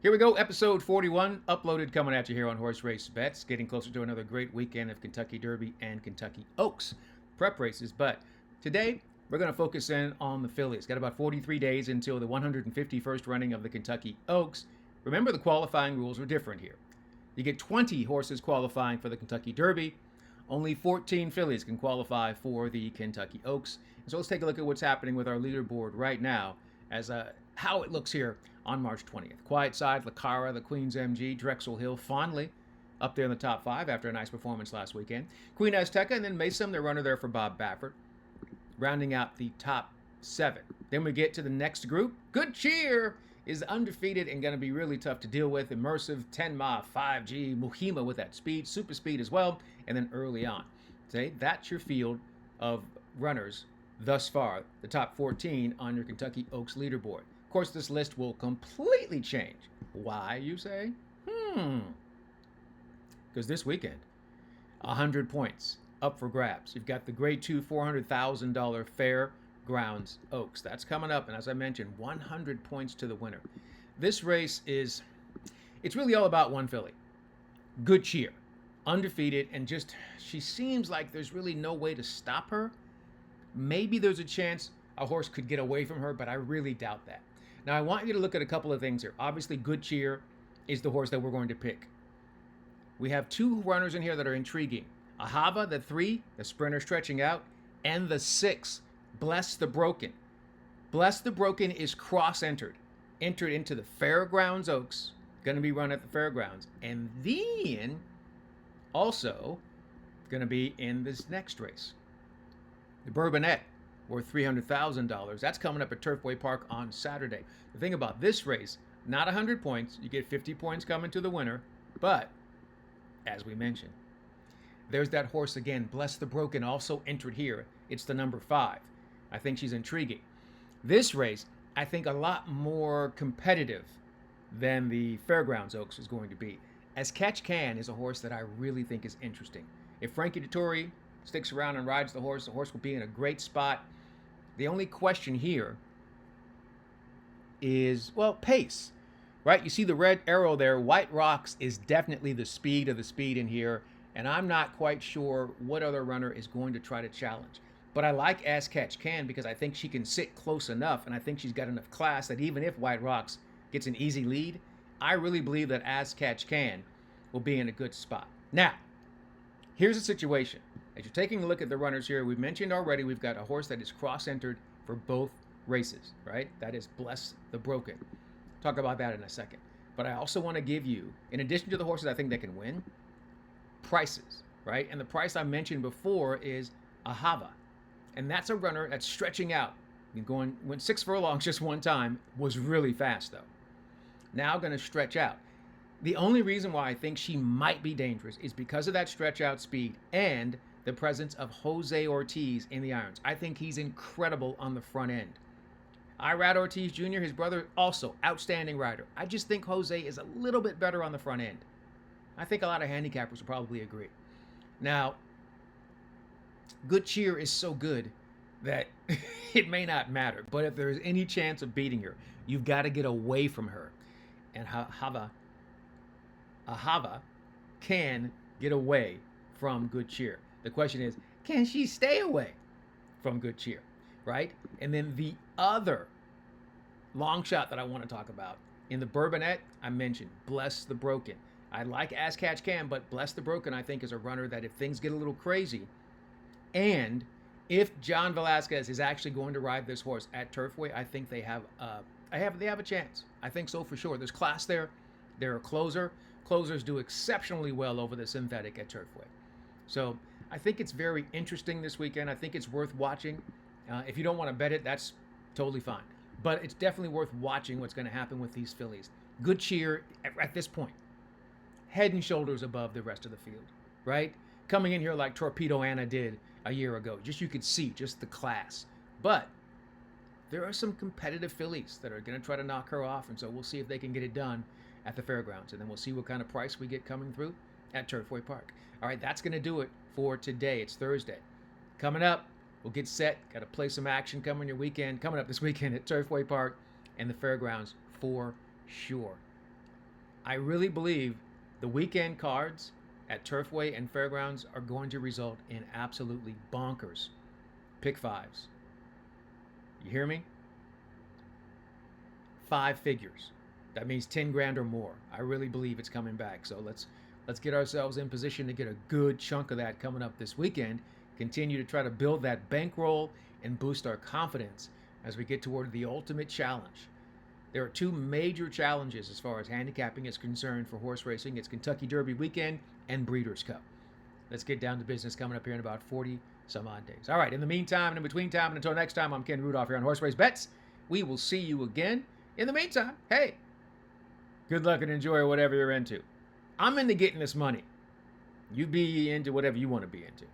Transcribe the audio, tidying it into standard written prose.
Here we go, episode 41, uploaded, coming at you here on Horse Race Bets. Getting closer to another great weekend of Kentucky Derby and Kentucky Oaks prep races. But today, we're going to focus in on the fillies. Got about 43 days until the 151st running of the Kentucky Oaks. Remember, the qualifying rules are different here. You get 20 horses qualifying for the Kentucky Derby. Only 14 fillies can qualify for the Kentucky Oaks. And so let's take a look at what's happening with our leaderboard right now as how it looks here on March 20th. Quiet Side, Lacara, the Queen's MG, Drexel Hill, Fondly up there in the top 5 after a nice performance last weekend. Queen Azteca and then Mason, the runner there for Bob Baffert, rounding out the top 7. Then we get to the next group. Good Cheer is undefeated and going to be really tough to deal with. Immersive, 10 5G, Mohima with that speed, super speed as well, and then early on. Okay, that's your field of runners thus far, the top 14 on your Kentucky Oaks leaderboard. Of course, this list will completely change. Why, you say? Because this weekend, 100 points up for grabs. You've got the Grade 2 $400,000 Fairgrounds Oaks. That's coming up, and as I mentioned, 100 points to the winner. This race it's really all about one filly. Good Cheer, undefeated, and just, she seems like there's really no way to stop her. Maybe there's a chance a horse could get away from her, but I really doubt that. Now, I want you to look at a couple of things here. Obviously, Good Cheer is the horse that we're going to pick. We have 2 runners in here that are intriguing. Ahava, the 3, the sprinter stretching out, and the 6, Bless the Broken. Bless the Broken is entered into the Fairgrounds Oaks, going to be run at the Fairgrounds, and then also going to be in this next race. The Bourbonnette, worth $300,000. That's coming up at Turfway Park on Saturday. The thing about this race, not 100 points. You get 50 points coming to the winner. But, as we mentioned, there's that horse again, Bless the Broken, also entered here. It's the number 5. I think she's intriguing. This race, I think a lot more competitive than the Fairgrounds Oaks is going to be. As Catch Can is a horse that I really think is interesting. If Frankie Dettori sticks around and rides the horse will be in a great spot. The only question here is, well, pace, right? You see the red arrow there. White Rocks is definitely the speed of the speed in here, and I'm not quite sure what other runner is going to try to challenge. But I like As Catch Can because I think she can sit close enough, and I think she's got enough class that even if White Rocks gets an easy lead, I really believe that As Catch Can will be in a good spot. Now, here's the situation. As you're taking a look at the runners here, we've mentioned already we've got a horse that is cross-entered for both races, right? That is Bless the Broken. Talk about that in a second. But I also want to give you, in addition to the horses I think that can win, prices, right? And the price I mentioned before is Ahava. And that's a runner that's stretching out. Went 6 furlongs just one time, was really fast though. Now going to stretch out. The only reason why I think she might be dangerous is because of that stretch out speed and the presence of Jose Ortiz in the irons. I think he's incredible on the front end. Irad Ortiz Jr., his brother, also outstanding rider. I just think Jose is a little bit better on the front end. I think a lot of handicappers will probably agree. Now, Good Cheer is so good that it may not matter. But if there's any chance of beating her, you've got to get away from her. And Ahava can get away from Good Cheer. The question is, can she stay away from Good Cheer, right? And then the other long shot that I want to talk about, in the Bourbonnette, I mentioned Bless the Broken. I like As Catch Can, but Bless the Broken, I think, is a runner that if things get a little crazy, and if John Velasquez is actually going to ride this horse at Turfway, I think they have a chance. I think so for sure. There's class there. They're a closer. Closers do exceptionally well over the synthetic at Turfway. So I think it's very interesting this weekend. I think it's worth watching. If you don't want to bet it, that's totally fine. But it's definitely worth watching what's going to happen with these fillies. Good Cheer at this point, head and shoulders above the rest of the field, right? Coming in here like Torpedo Anna did a year ago. Just you could see just the class. But there are some competitive fillies that are going to try to knock her off, and so we'll see if they can get it done at the Fairgrounds, and then we'll see what kind of price we get coming through at Turfway Park. All right, that's going to do it for today. It's Thursday. Coming up, we'll get set. Got to play some action coming up this weekend at Turfway Park and the Fairgrounds for sure. I really believe the weekend cards at Turfway and Fairgrounds are going to result in absolutely bonkers pick fives. You hear me? 5 figures. That means 10 grand or more. I really believe it's coming back. So let's get ourselves in position to get a good chunk of that coming up this weekend. Continue to try to build that bankroll and boost our confidence as we get toward the ultimate challenge. There are 2 major challenges as far as handicapping is concerned for horse racing. It's Kentucky Derby weekend and Breeders' Cup. Let's get down to business coming up here in about 40 some odd days. All right, in the meantime and in between time and until next time, I'm Ken Rudulph here on Horse Race Bets. We will see you again. In the meantime, hey, good luck and enjoy whatever you're into. I'm into getting this money. You be into whatever you want to be into.